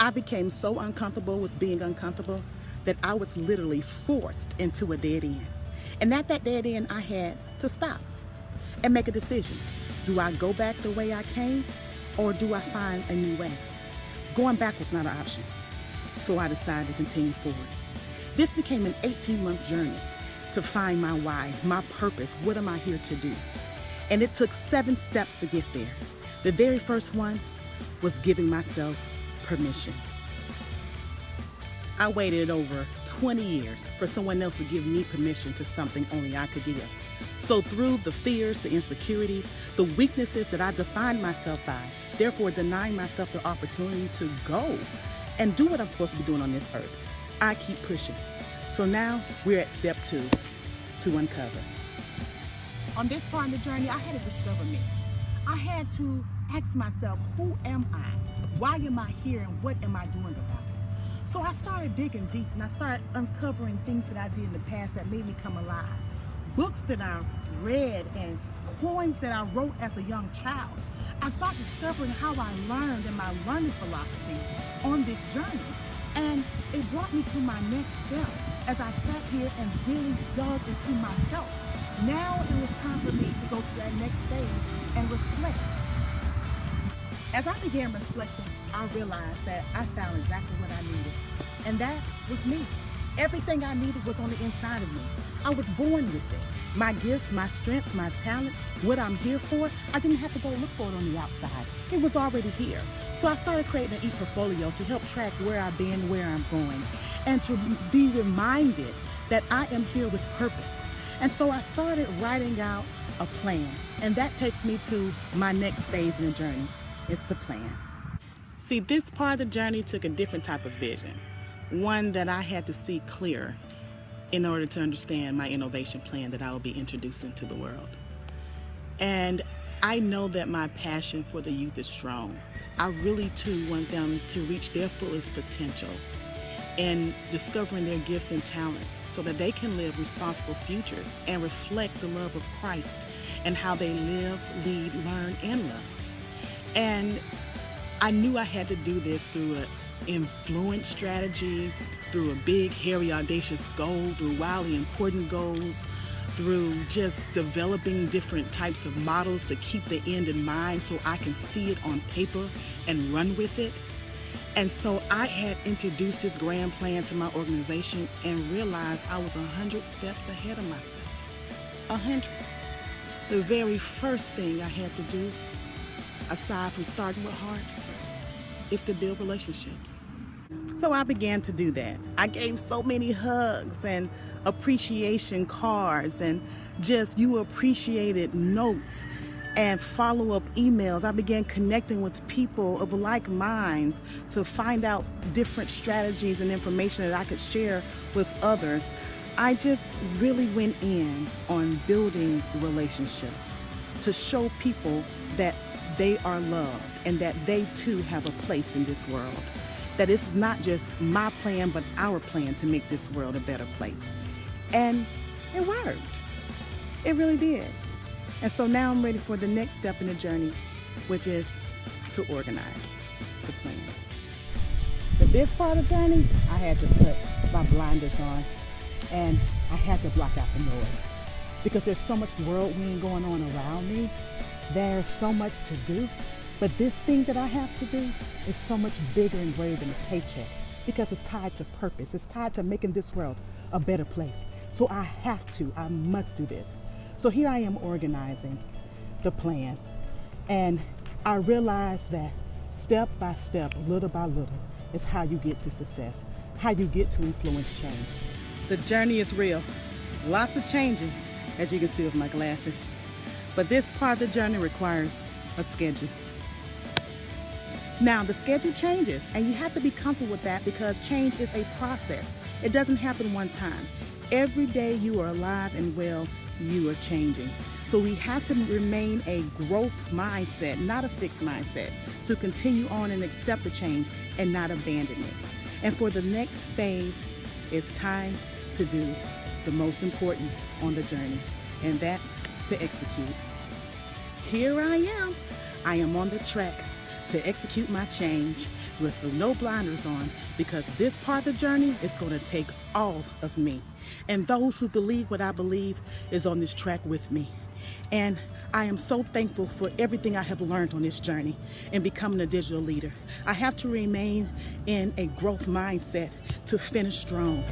I became so uncomfortable with being uncomfortable that I was literally forced into a dead end. And at that dead end, I had to stop and make a decision. Do I go back the way I came, or do I find a new way? Going back was not an option, so I decided to continue forward. This became an 18-month journey to find my why, my purpose. What am I here to do? And it took 7 steps to get there. The very first one was giving myself permission. I waited over 20 years for someone else to give me permission to something only I could give. So through the fears, the insecurities, the weaknesses that I defined myself by, therefore denying myself the opportunity to go and do what I'm supposed to be doing on this earth, I keep pushing. So now we're at step 2, to uncover. On this part of the journey, I had to discover me. I had to ask myself, who am I? Why am I here, and what am I doing about it? So I started digging deep, and I started uncovering things that I did in the past that made me come alive. Books that I read and poems that I wrote as a young child. I started discovering how I learned and my learning philosophy on this journey. And it brought me to my next step as I sat here and really dug into myself. Now it was time for me to go to that next phase and reflect. As I began reflecting, I realized that I found exactly what I needed. And that was me. Everything I needed was on the inside of me. I was born with it. My gifts, my strengths, my talents, what I'm here for, I didn't have to go look for it on the outside. It was already here. So I started creating an e-portfolio to help track where I've been, where I'm going, and to be reminded that I am here with purpose. And so I started writing out a plan. And that takes me to my next phase in the journey, is to plan. See, this part of the journey took a different type of vision. One that I had to see clear in order to understand my innovation plan that I will be introducing to the world. And I know that my passion for the youth is strong. I really too want them to reach their fullest potential in discovering their gifts and talents so that they can live responsible futures and reflect the love of Christ and how they live, lead, learn, and love. And I knew I had to do this through an influence strategy, through a big, hairy, audacious goal, through wildly important goals, through just developing different types of models to keep the end in mind so I can see it on paper and run with it. And so I had introduced this grand plan to my organization and realized I was 100 steps ahead of myself. 100. The very first thing I had to do, aside from starting with heart, is to build relationships. So I began to do that. I gave so many hugs and appreciation cards and just you appreciated notes and follow-up emails. I began connecting with people of like minds to find out different strategies and information that I could share with others. I just really went in on building relationships to show people that they are loved and that they too have a place in this world. That this is not just my plan, but our plan to make this world a better place. And it worked. It really did. And so now I'm ready for the next step in the journey, which is to organize the plan. For this part of the journey, I had to put my blinders on and I had to block out the noise because there's so much whirlwind going on around me. There's so much to do, but this thing that I have to do is so much bigger and greater than a paycheck because it's tied to purpose. It's tied to making this world a better place. So I must do this. So here I am organizing the plan, and I realize that step by step, little by little, is how you get to success, how you get to influence change. The journey is real. Lots of changes, as you can see with my glasses. But this part of the journey requires a schedule. Now, the schedule changes, and you have to be comfortable with that because change is a process. It doesn't happen one time. Every day you are alive and well, you are changing. So we have to remain a growth mindset, not a fixed mindset, to continue on and accept the change and not abandon it. And for the next phase, it's time to do the most important on the journey, and that's to execute. Here I am on the track to execute my change with no blinders on, because this part of the journey is going to take all of me. And those who believe what I believe is on this track with me. And I am so thankful for everything I have learned on this journey in becoming a digital leader. I have to remain in a growth mindset to finish strong.